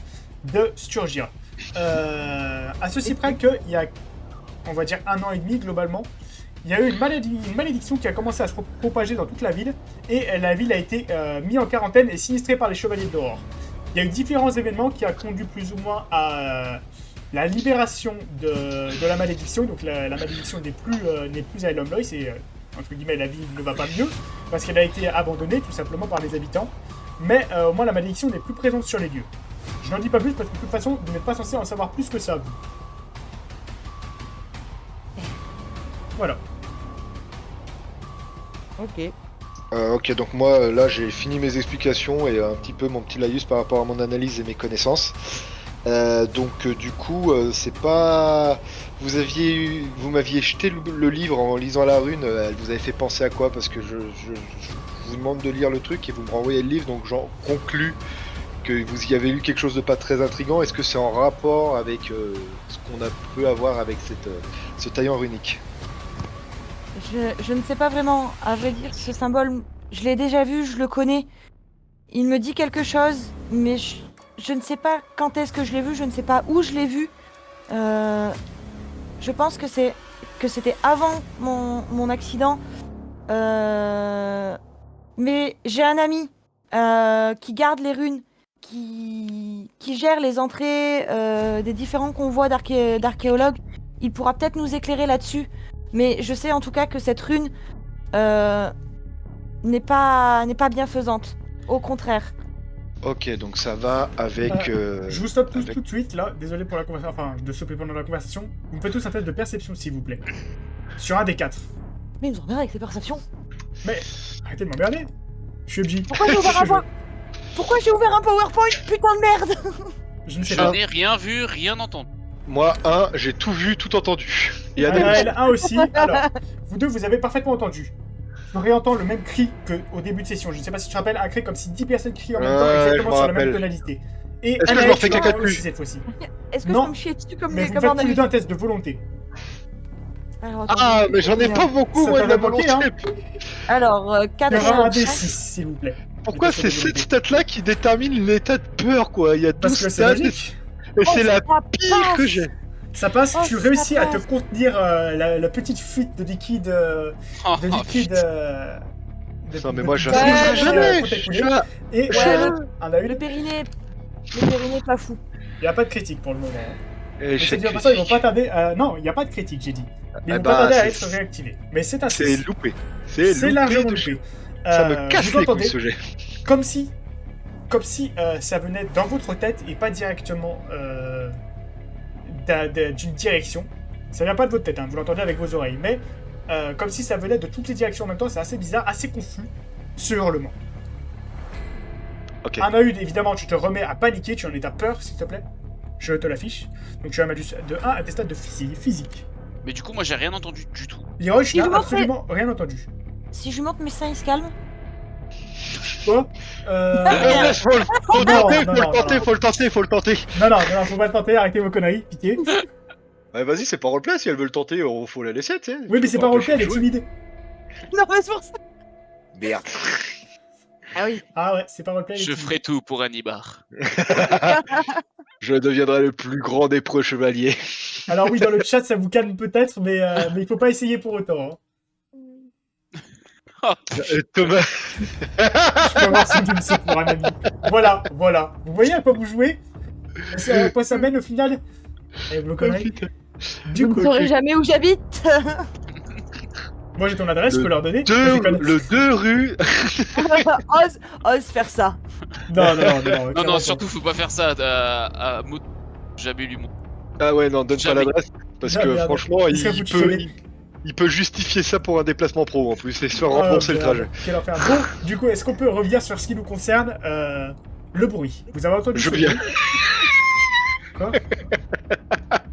de Sturgia. À ceci près qu'il y a, on va dire, 1 an et demi globalement, il y a eu une malédiction qui a commencé à se propager dans toute la ville, et la ville a été mise en quarantaine et sinistrée par les Chevaliers de l'Aurore. Il y a eu différents événements qui ont conduit plus ou moins à la libération de la malédiction. Donc la malédiction n'est plus à Elom Lois, et entre guillemets la ville ne va pas mieux, parce qu'elle a été abandonnée tout simplement par les habitants. Mais au moins la malédiction n'est plus présente sur les lieux. Je n'en dis pas plus parce que de toute façon, vous n'êtes pas censé en savoir plus que ça, vous. Voilà. Ok. Ok, donc moi là j'ai fini mes explications et un petit peu mon petit laïus par rapport à mon analyse et mes connaissances. Du coup, c'est pas. Vous m'aviez jeté le livre en lisant la rune. Elle vous avait fait penser à quoi? Parce que je vous demande de lire le truc et vous me renvoyez le livre, donc j'en conclus que vous y avez lu quelque chose de pas très intriguant. Est-ce que c'est en rapport avec ce qu'on peut avoir avec ce taillant runique? Je ne sais pas vraiment. À vrai dire, ce symbole, je l'ai déjà vu, je le connais. Il me dit quelque chose, mais je ne sais pas quand est-ce que je l'ai vu, je ne sais pas où je l'ai vu. Je pense que c'était avant mon accident. Mais j'ai un ami qui garde les runes, qui gère les entrées des différents convois d'archéologues. Il pourra peut-être nous éclairer là-dessus. Mais je sais en tout cas que cette rune n'est pas bienfaisante. Au contraire. Ok, donc ça va avec. Je vous stoppe tous avec- tout de suite là. Désolé pour la conversation, enfin de stopper pendant la conversation. Vous me faites tous un test de perception s'il vous plaît. Sur un des 4. Mais ils nous emmerdent avec ces perceptions. Mais arrêtez de m'emmerder. Je suis obligé. Pourquoi j'ai ouvert un point Pourquoi j'ai ouvert un PowerPoint? Putain de merde. Je ne sais Je pas. n'ai rien vu, rien entendu. Moi, j'ai tout vu, tout entendu. Il y a Anaël, 1 aussi. Alors, vous deux, vous avez parfaitement entendu. Je réentends le même cri qu'au début de session. Je ne sais pas si tu te rappelles, un cri comme si 10 personnes crient en même temps, Ouais, je exactement m'en sur la même rappelle. tonalité. Et Est-ce que je Anaël, me refais tu l'as caca de aussi cul cette fois-ci. Est-ce que Non. je peux me chier dessus comme Mais les vous comme faites en tous les deux un Amérique? test de volonté. Alors, attends. Ah, mais j'en ai pas beaucoup, Ça moi, de la t'aurait manqué, volonté. Alors, Il y 4 aura un des 6, s'il vous plaît. Pourquoi Le test de c'est volonté. cette stat-là qui détermine l'état de peur, quoi? Il y a 12 Parce que c'est stats, logique. et c'est la ça pire passe. que j'ai. Ça passe, Oh, tu ça réussis à te passe. contenir la petite fuite de liquide. Oh, De liquide. Non, mais moi, je Ouais, n'insulterai ouais, jamais. pour t'écouler. Je- Et Ouais, on a eu Le périnée pas fou. Il n'y a pas de critique pour le moment. C'est dire ça, ils vont pas tarder à... Non, il n'y a pas de critique, j'ai dit. Mais ils vont pas tarder à être réactivés. Mais c'est un 6. C'est loupé. C'est largement loupé. Ça me casse vous les couilles entendez ce jet. comme si ça venait dans votre tête et pas directement d'une direction. Ça vient pas de votre tête, hein, vous l'entendez avec vos oreilles, mais comme si ça venait de toutes les directions en même temps, c'est assez bizarre, assez confus, ce hurlement. Ok. Anahude, évidemment, tu te remets à paniquer, tu en es à peur, s'il te plaît. Je te l'affiche. Donc tu as un malus de 1 à tes stats de physique. Mais du coup, moi, j'ai rien entendu du tout. Leroy, je Si n'ai je m'en absolument rien entendu. Si je lui montre mes seins, il se calme. Quoi Faut le tenter. Non, faut pas le tenter, arrêtez vos conneries, pitié. Ouais, vas-y, c'est pas roleplay, si elle veut le tenter, faut la laisser, tu sais. Oui, mais c'est pas roleplay, elle est timide. Non, mais c'est pour ça. Merde. Ah oui. Ah ouais, c'est pas roleplay, elle est Je timide. ferai tout pour Anibar. Je deviendrai le plus grand des preux chevaliers. Alors oui, dans le chat, ça vous calme peut-être, mais il faut pas essayer pour autant. Hein. Thomas. Je peux avoir son c'est pour un ami. Voilà. Vous voyez à quoi vous jouez? À quoi ça mène au final? Eh, vos conneries. Du Vous coup, ne saurez jamais où j'habite. moi j'ai ton adresse, je peux leur donner. Le 2 rue. ose faire ça. Non, Non, clairement non, surtout, faut pas faire ça à Maud. Jamais lu mon. Ah ouais, non, donne Jamais. pas l'adresse. Parce Ah, que merde. franchement, Il serait foutu gelé. il peut justifier ça pour un déplacement pro en plus et se faire pas. rembourser le Merde. trajet. Quel enfer. Bon, du coup, est-ce qu'on peut revenir sur ce qui nous concerne le bruit. Vous avez entendu Je ce viens. bruit? Quoi?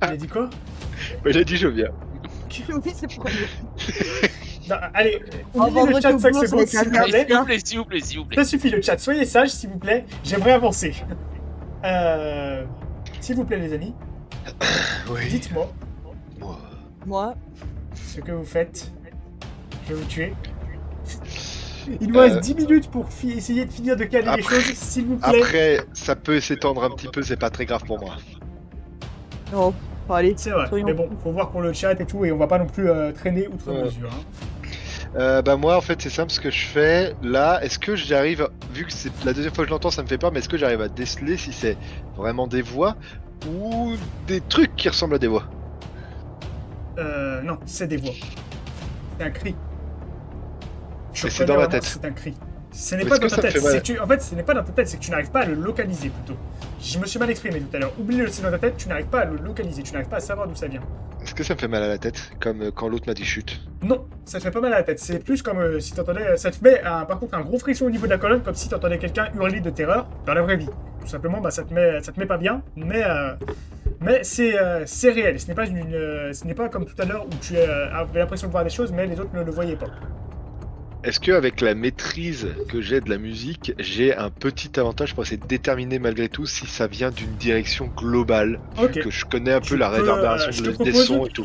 Il a dit quoi? Il a dit je viens. Oui, c'est pour Non, allez, Oh, oubliez le vendredi chat au 5 boulot, secondes, ça s'il va vous être plaît. S'il vous plaît, s'il vous plaît. Ça suffit le chat, soyez sages s'il vous plaît, j'aimerais avancer. S'il vous plaît les amis, Oui. dites-moi Moi. ce que vous faites. Je vais vous tuer. Il nous reste 10 minutes pour essayer de finir de caler les Après- choses, s'il vous plaît. Après, ça peut s'étendre un petit peu, c'est pas très grave pour moi. Non. Bon, allez. C'est vrai, Soyons mais bon, faut voir pour le chat et tout, et on va pas non plus traîner outre Ouais. mesure. Hein. Bah moi en fait c'est simple ce que je fais là, est-ce que j'arrive, vu que c'est la deuxième fois que je l'entends ça me fait peur, mais est-ce que j'arrive à déceler si c'est vraiment des voix ou des trucs qui ressemblent à des voix? Non, c'est des voix. C'est un cri. Mais c'est dans ma tête. C'est un cri. Ce n'est Mais pas est-ce dans que ta ça me tête. fait mal? C'est que en fait, ce n'est pas dans ta tête, c'est que tu n'arrives pas à le localiser plutôt. Je me suis mal exprimé tout à l'heure. Oublie-le, c'est dans ta tête, tu n'arrives pas à le localiser, tu n'arrives pas à savoir d'où ça vient. Est-ce que ça me fait mal à la tête, comme quand l'autre m'a dit chute? Non, ça te fait pas mal à la tête. C'est plus comme si t'entendais. Ça te met par contre un gros frisson au niveau de la colonne, comme si t'entendais quelqu'un hurler de terreur dans la vraie vie. Tout simplement, bah, ça te met pas bien, mais c'est réel. Ce n'est pas comme tout à l'heure où tu avais l'impression de voir des choses, mais les autres ne le voyaient pas. Est-ce que avec la maîtrise que j'ai de la musique, j'ai un petit avantage pour essayer de déterminer malgré tout si ça vient d'une direction globale, Ok. que je connais un peu Tu la peux, réverbération je te des propose- sons et tout.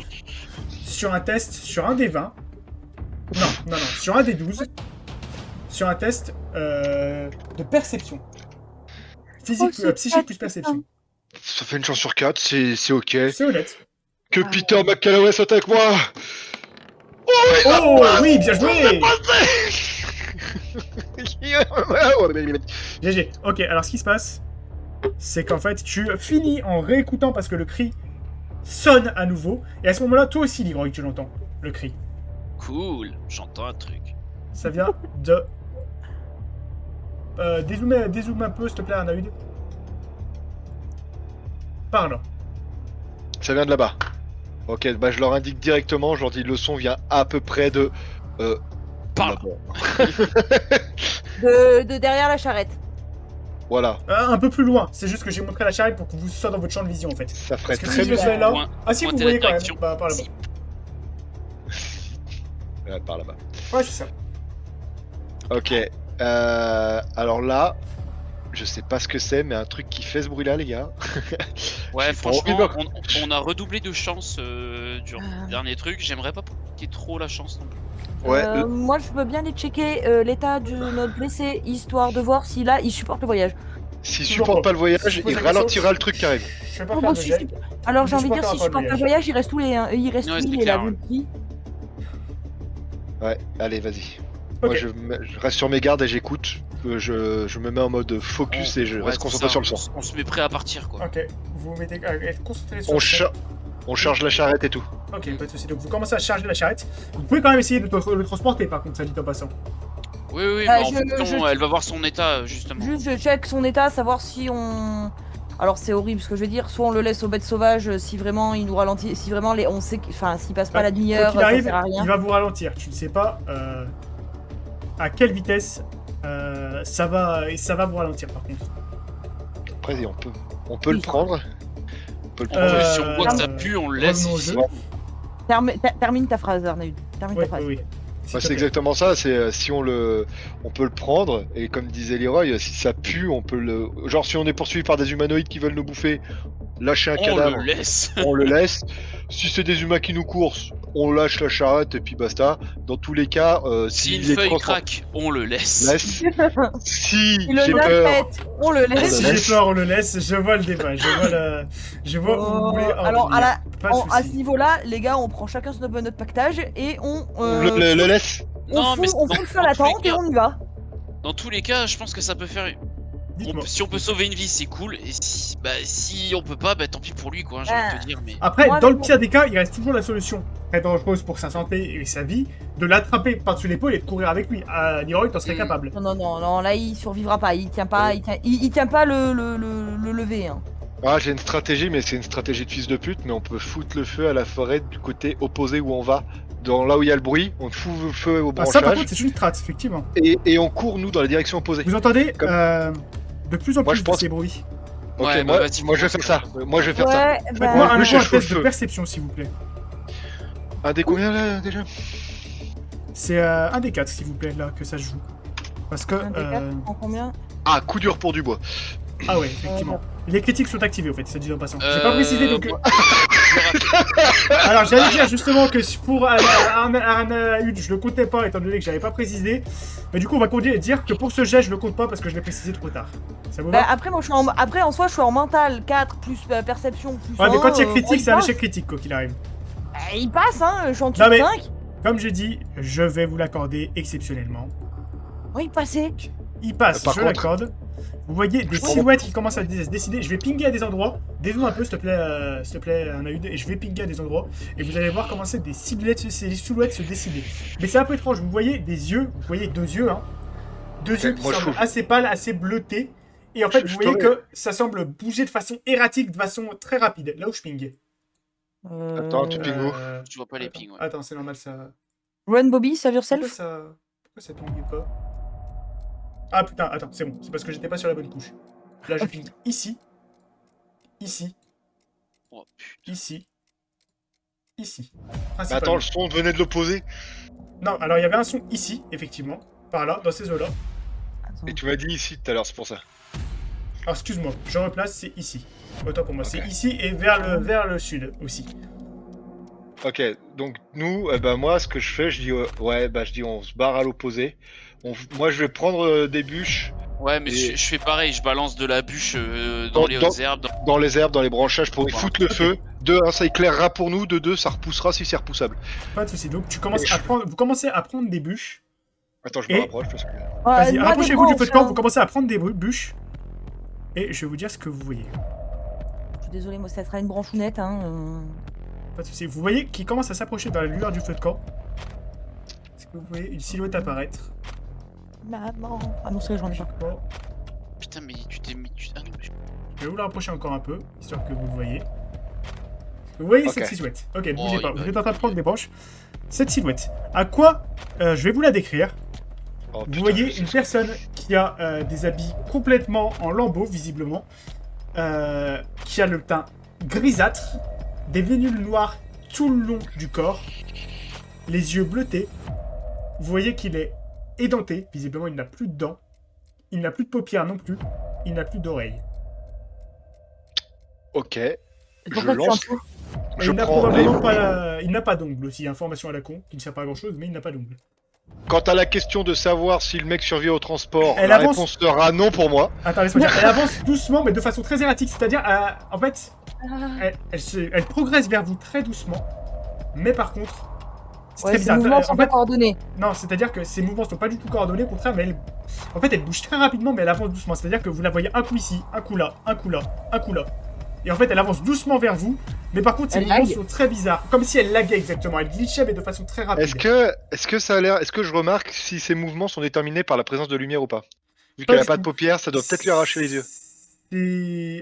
Sur un test, sur un des 20. Non, sur un des 12. Sur un test de perception. Physique, Oh, c'est psychique pas plus perception. Ça fait une chance sur 4, c'est ok. C'est honnête. Que Peter McCalloway soit avec moi. Oh oui, bien joué! GG. Ok, alors ce qui se passe, c'est qu'en fait, tu finis en réécoutant parce que le cri sonne à nouveau. Et à ce moment-là, toi aussi, Leroy, tu l'entends, le cri. Cool, j'entends un truc. Ça vient de... dézoome un peu, s'il te plaît, Anahude. Par là. Ça vient de là-bas. Ok, bah je leur indique directement, je leur dis le son vient à peu près de... Par là. là-bas. De derrière la charrette. Voilà, Un peu plus loin. C'est juste que j'ai montré la charrette pour que vous soyez dans votre champ de vision, en fait. ça ferait Parce que très si je le bien. fais là... Point- Ah si, vous pointer voyez la quand même. direction. Bah, par là-bas. Ouais, par là-bas. Ouais, c'est ça. Ok, alors là, je sais pas ce que c'est, mais un truc qui fait ce bruit-là, les gars. Ouais, J'ai pas franchement, envie on a redoublé de chance durant le dernier truc. J'aimerais pas qu'il y ait trop la chance non plus. Ouais, Moi, je veux bien aller checker l'état de notre blessé, histoire de voir si là, il supporte le voyage. s'il toujours supporte pas. pas le voyage, Si je pose il la ralentira question, le truc qui arrive. Je vais pas Oh, faire bon, de si, jet. si. Alors, j'ai Je envie de dire, supporterai s'il pas supporte le le voyage, il reste où il reste Ouais, où c'est il est là, clair, vous le dites. Ouais, allez, vas-y. Ok. Moi, je reste sur mes gardes et j'écoute. je me mets en mode focus et je Ouais, reste c'est concentré ça, sur le son. On se met prêt à partir quoi. Ok, vous mettez. Être concentré sur On, le son. on charge la charrette et tout. Ok, pas de soucis. Donc vous commencez à charger la charrette. Vous pouvez quand même essayer de le transporter, par contre, ça dit en passant. Oui, oui, Ah, mais en fonction, elle va voir son état justement. Juste, je check son état, savoir si on. Alors c'est horrible ce que je vais dire. Soit on le laisse aux bêtes sauvages si vraiment il nous ralentit, si vraiment on sait, enfin s'il passe pas la demi-heure, Quand il ça arrive, sert à rien. il va vous ralentir. Tu ne sais pas à quelle vitesse ça va vous ralentir, par contre. Après, on peut le prendre. On peut le En prendre. plus, si on voit que ça pue, on le laisse revenons au ici. jeu. Termine ta phrase, Arnaud. Termine ta phrase. Oui. Bah, c'est exactement ça, c'est si on peut le prendre, et comme disait Leroy, si ça pue, on peut le... Genre si on est poursuivi par des humanoïdes qui veulent nous bouffer, lâcher un On cadavre, le laisse. on le laisse. Si c'est des humains qui nous coursent, on lâche la charrette et puis basta. Dans tous les cas, Si une s'il est feuille trop- craque, on le laisse. laisse. Si Il j'ai le peur, pète, on le laisse. Si j'ai peur, on le laisse. Je vois le débat. Je vois où vous voulez en Alors venir. Pas de à ce soucis. niveau-là, les gars, on prend chacun notre pactage et on le laisse. Non, mais on dans- fout le feu à dans la tous les tente et cas- on y va. Dans tous les cas, je pense que ça peut faire. Dites-moi. Si on peut sauver une vie, c'est cool. Et si on peut pas, bah tant pis pour lui, quoi. J'ai envie de te dire, mais. Après, Moi, dans le avec pire des cas, il reste toujours la solution très dangereuse pour sa santé et sa vie de l'attraper par-dessus l'épaule et de courir avec lui. Leroy, t'en serais capable. Non, là il survivra pas. Il tient pas, il tient pas le lever. Hein. Ah, j'ai une stratégie, mais c'est une stratégie de fils de pute, mais on peut foutre le feu à la forêt du côté opposé où on va. Dans là où il y a le bruit, on fout le feu au Ah, ça, par branchage contre, c'est une strat, effectivement. et on court, nous, dans la direction opposée. Vous entendez Comme- de plus en Moi, plus je de pense- ces bruits. Ok, Ouais, moi, bah, vas-y, moi je vais faire ça. Moi je vais faire ça. Ouais, bah, Faites-moi plus, un je fous le test de feu. perception, s'il vous plaît. Un des combien là déjà? C'est un des 4, s'il vous plaît, là, que ça se joue. Parce que... un des quatre, en combien? Ah, coup dur pour du bois. Ah ouais, effectivement. Les critiques sont activées, au fait, ça dit en passant. J'ai pas précisé, donc... Alors, j'allais dire, justement, que pour Arnaud, je le comptais pas, étant donné que j'avais pas précisé. Mais du coup, on va continuer et dire que pour ce jet, je le compte pas parce que je l'ai précisé trop tard. Ça vous va? Après, moi, après, en soi, je suis en mental 4 plus perception plus. Ouais, mais 1, quand il y a critique, c'est un passe. échec critique, quoi qu'il arrive. Il passe, hein, je suis en dessous Non, de mais- 5. Comme je dis, je vais vous l'accorder exceptionnellement. Oui, passé. Il passe, Par je contre- l'acorde. Vous voyez des silhouettes qui commencent à se décider. Je vais pinguer à des endroits. Dézoome un peu, s'il te plaît, Anaïd, et je vais pinguer à des endroits. Et vous allez voir comment ces silhouettes se décider. Mais c'est un peu étrange. Vous voyez des yeux, vous voyez 2 yeux, hein. 2 yeux qui moi, je semblent trouve- assez pâles, assez bleutés. Et en fait, Je vous voyez t'aurais- que ça semble bouger de façon erratique, de façon très rapide. Là où je pingue. Attends, tu pingues où? Tu vois pas les pings, ouais. Attends, c'est normal ça. Run Bobby, save Pourquoi yourself. ça pingue pas? Ah putain, attends, c'est bon. C'est parce que j'étais pas sur la bonne couche. Là, je pingue ici. Ici. Oh, putain. Ici. Ici. Mais Principalement. attends, le son venait de l'opposé. Non, alors il y avait un son ici, effectivement. Par là, dans ces eaux-là. Et tu m'as dit ici tout à l'heure, c'est pour ça. Alors excuse-moi, je replace, c'est ici. Autant pour moi, Ok. c'est ici et vers le sud aussi. Ok, donc nous, moi, ce que je fais, je dis je dis on se barre à l'opposé. Moi, je vais prendre des bûches Ouais, mais Et- je fais pareil, je balance de la bûche dans les hautes herbes. dans les herbes, dans les branchages pour y Ouais. foutre le feu. De 1, ça éclairera pour nous. De 2, ça repoussera si c'est repoussable. Pas de soucis. Donc vous commencez à prendre des bûches. Attends, je me Et- rapproche parce que. Vas-y, moi, rapprochez-vous des du feu de camp, branches, vous commencez à prendre des bûches. Et je vais vous dire ce que vous voyez. Je suis désolée, moi, ça sera une branchounette. Hein. Pas de soucis. Vous voyez qu'il commence à s'approcher dans la lueur du feu de camp. Est-ce que vous voyez une silhouette apparaître? Maman. Ah non, c'est vrai, j'en ai pas. Bon, Putain, mais tu t'es mis. Ah non, mais je vais vous la rapprocher encore un peu, histoire que vous le voyez. Vous voyez Ok. cette silhouette? Ok, ne Oh, bougez pas, il vous va- êtes en train de prendre des branches. Cette silhouette, à quoi je vais vous la décrire. Oh, Vous putain, voyez je une sais. personne qui a des habits complètement en lambeaux, visiblement, qui a le teint grisâtre, des vénules noires tout le long du corps, les yeux bleutés. Vous voyez qu'il est édenté, visiblement il n'a plus de dents, il n'a plus de paupières non plus, il n'a plus d'oreilles. Ok. C'est pour Je ça que je suis en lance. dessous. Et Je il n'a prends. probablement pas, il n'a pas d'ongles aussi, information à la con, qui ne sert pas à grand chose, mais il n'a pas d'ongles. Quant à la question de savoir si le mec survit au transport, Elle la avance. réponse sera non pour moi. Attends, laisse-moi dire, elle avance doucement, mais de façon très erratique, c'est-à-dire, en fait, Ah. elle progresse vers vous très doucement, mais par contre, C'est Ouais, très ces bizarre. mouvements En sont fait, pas coordonnés. non, c'est-à-dire que ses mouvements sont pas du tout coordonnés, au contraire, mais en fait, elle bouge très rapidement, mais elle avance doucement. C'est-à-dire que vous la voyez un coup ici, un coup là, un coup là, un coup là. Et en fait, elle avance doucement vers vous, mais par contre, ses Elle mouvements lag. sont très bizarres. Comme si elle laguait exactement. Elle glitchait, mais de façon très rapide. Est-ce que ça a l'air, est-ce que je remarque si ces mouvements sont déterminés par la présence de lumière ou pas? Vu Pas qu'elle a du pas de tout. paupières, ça doit peut-être lui arracher les yeux.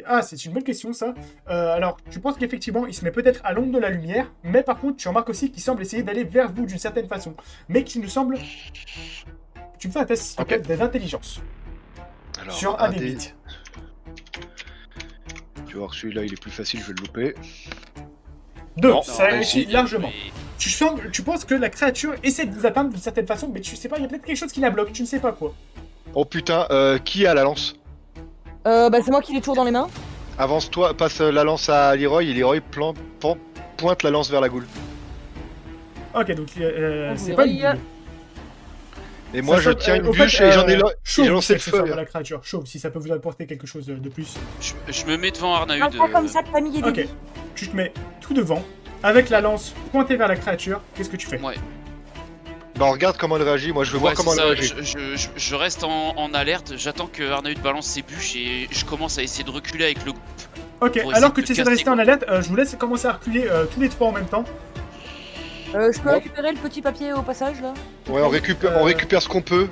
Ah, c'est une bonne question, ça. Alors, je pense qu'effectivement, il se met peut-être à l'ombre de la lumière, mais par contre, tu remarques aussi qu'il semble essayer d'aller vers vous d'une certaine façon. Mais qu'il nous semble... Tu me fais un test, s'il te plaît, d'intelligence. Alors, Sur un des 8. Tu vas voir que celui-là, il est plus facile, je vais le louper. 2, Non, ça non, réussit mais- largement. Tu penses que la créature essaie de vous atteindre d'une certaine façon, mais tu sais pas, il y a peut-être quelque chose qui la bloque, tu ne sais pas quoi. Oh putain, qui a la lance? Bah, c'est moi qui l'ai toujours dans les mains. Avance-toi, passe la lance à Leroy et Leroy pointe la lance vers la goule. Ok, donc c'est oui, pas une oui. boule. Et moi, je Sachant- tiens une au fait, bûche et j'en ai, chauve, j'ai lancé le si ça feu. sert à la créature. Chauve, si ça peut vous apporter quelque chose de plus. Je me mets devant Arnaud. Ah, pas comme ça que Camille est Ok, débile. tu te mets tout devant, avec la lance pointée vers la créature. Qu'est-ce que tu fais? Ouais. Bah regarde comment elle réagit, moi je veux voir Ouais, comment c'est elle ça, réagit. je reste en alerte, j'attends que Arnaud balance ses bûches et je commence à essayer de reculer avec le groupe. Ok, Pour essayer alors que de tu essaies de casser, rester en alerte, je vous laisse commencer à reculer tous les trois en même temps. Je peux Bon. récupérer le petit papier au passage là? Ouais, on récupère ce qu'on peut,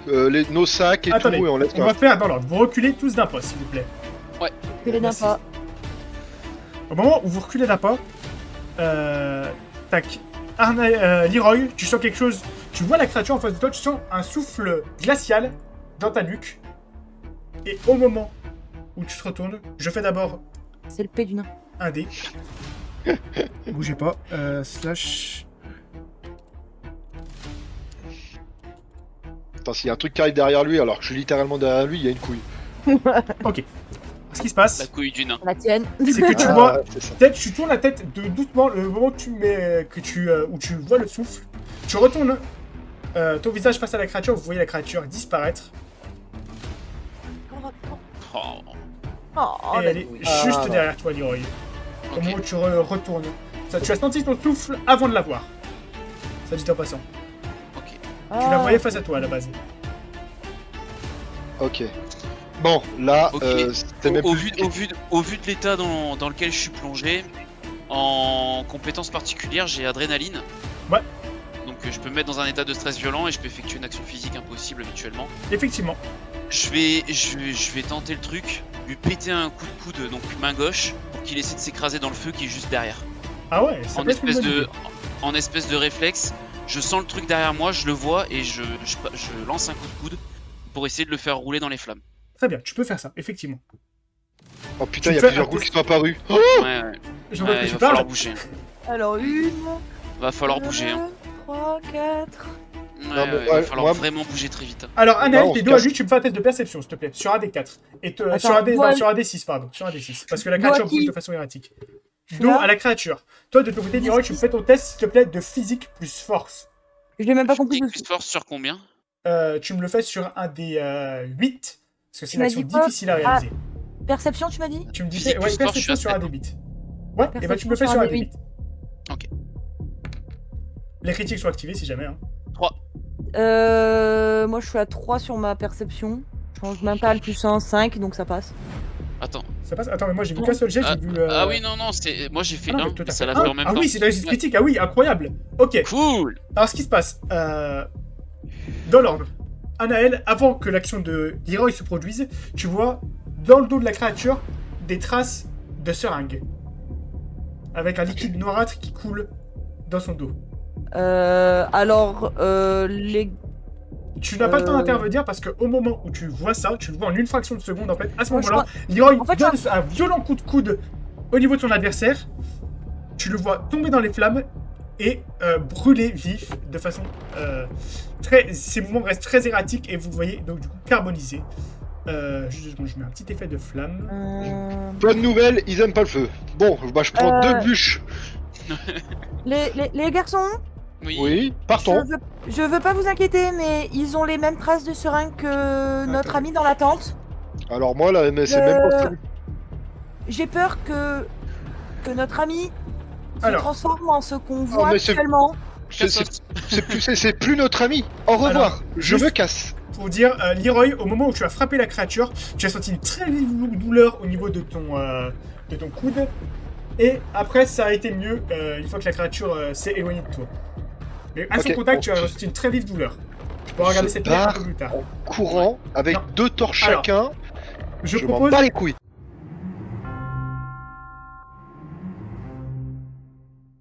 nos sacs et Attendez, tout, et on laisse on va faire dans l'ordre. Vous reculez tous d'un pas, s'il vous plaît. Je les Merci. pas. Au moment où vous reculez d'un pas, tac. Leroy, tu sens quelque chose. Tu vois la créature en face de toi, tu sens un souffle glacial dans ta nuque. Et au moment où tu te retournes, je fais d'abord C'est le P du nain. un dé. Bougez pas. Slash. Attends, s'il y a un truc qui arrive derrière lui, alors que je suis littéralement derrière lui, il y a une couille. Ok. Ce qui se passe, La couille du nain. La tienne. c'est que tu Ah, vois. c'est ça. Peut-être tu tournes la tête de doucement le moment que tu mets où tu vois le souffle. Tu retournes ton visage face à la créature, vous voyez la créature disparaître Oh. Oh, et la elle est douille. juste Ah. derrière toi, Leroy. Au Ok. moment où tu retournes. Ça, tu as senti ton souffle avant de la voir. Ça dit en passant. Ok. Tu la voyais face à toi à la base. Ok. Bon, là, Ok. c'était même Au plus... vu de l'état dans lequel je suis plongé, en compétence particulière, j'ai adrénaline. Ouais. Donc je peux me mettre dans un état de stress violent et je peux effectuer une action physique impossible habituellement. Effectivement. Je vais tenter le truc, lui péter un coup de coude, donc main gauche, pour qu'il essaie de s'écraser dans le feu qui est juste derrière. Ah ouais, ça En peut être une espèce, bonne de, idée. en espèce de réflexe, je sens le truc derrière moi, je le vois et je lance un coup de coude pour essayer de le faire rouler dans les flammes. Très bien, tu peux faire ça, effectivement. Oh putain, il y Tu a fais plusieurs un ghouls test. qui sont apparus. Oh Ouais, Je vois que il tu va parles. falloir bouger. Alors, une. Va falloir bouger. Hein. 3, 4. Ouais, mais ouais, il ouais, va falloir moi- vraiment bouger très vite. Hein. Alors, Anaël, on tes se dos à casse. lui, tu me fais un test de perception, s'il te plaît. Sur un D4. Attends, Sur un D, moi- non, sur un D6, pardon. Sur un D6. Parce que la Dos à créature qui bouge de façon erratique. Je suis Dos là. à la créature. Toi, de ton côté, Leroy, tu me fais ton test, s'il te plaît, de physique plus force. Je l'ai même pas compris. Physique plus force sur combien? Tu me le fais sur un des 8. Parce que c'est Tu une m'as action dit quoi difficile à réaliser. Perception, tu m'as dit? Tu me dis, Physique ouais, plus force, perception je suis sur à un des 8. Ouais, et bah tu me le fais Perception sur un des 8. Ok. Les critiques sont activées si jamais. Hein. 3. Moi je suis à 3 sur ma perception. Je change même pas le plus 1, 5, donc ça passe. Attends. Ça passe. Attends, mais moi j'ai vu qu'un seul jet, j'ai vu. Ah oui, non, c'est. Moi j'ai fait Ah non, 1, mais toi, t'as ça fait l'a un. fait en même Ah temps. oui, c'est de la réussite critique. Ah oui, incroyable. Ok. Cool! Alors, ce qui se passe, dans l'ordre, Anaël, avant que l'action de Leroy se produise, tu vois dans le dos de la créature des traces de seringue. Avec un liquide noirâtre qui coule dans son dos. Alors, les. Tu n'as pas le temps d'intervenir parce qu'au moment où tu vois ça, tu le vois en une fraction de seconde en fait. À ce Moi, je moment-là, Leroy en fait, donne un violent coup de coude au niveau de son adversaire. Tu le vois tomber dans les flammes et brûler vif de façon très. Ces mouvements restent très erratiques et vous le voyez donc du coup carbonisé. Juste 2 secondes, je mets un petit effet de flamme. Bonne nouvelle, ils aiment pas le feu. Bon, bah je prends 2 bûches. Les garçons, Oui, partons. je veux pas vous inquiéter, mais ils ont les mêmes traces de seringue que notre ami dans la tente. Alors moi là, mais c'est même pas ça. J'ai peur que notre ami se Alors. transforme en ce qu'on voit mais c'est- actuellement. Cassos. C'est plus notre ami. Au revoir. Alors, Je juste- me casse. Pour dire, Leroy, au moment où tu as frappé la créature, tu as senti une très vive douleur au niveau de ton coude. Et après, ça a été mieux une fois que la créature s'est éloignée de toi. Mais à son Ok, contact, bon. tu as ressenti une très vive douleur. Tu peux On regarder se cette plaie un barre peu plus tard. Courant avec Non. 2 torches Alors, chacun. Je Je m'en propose, bats les couilles.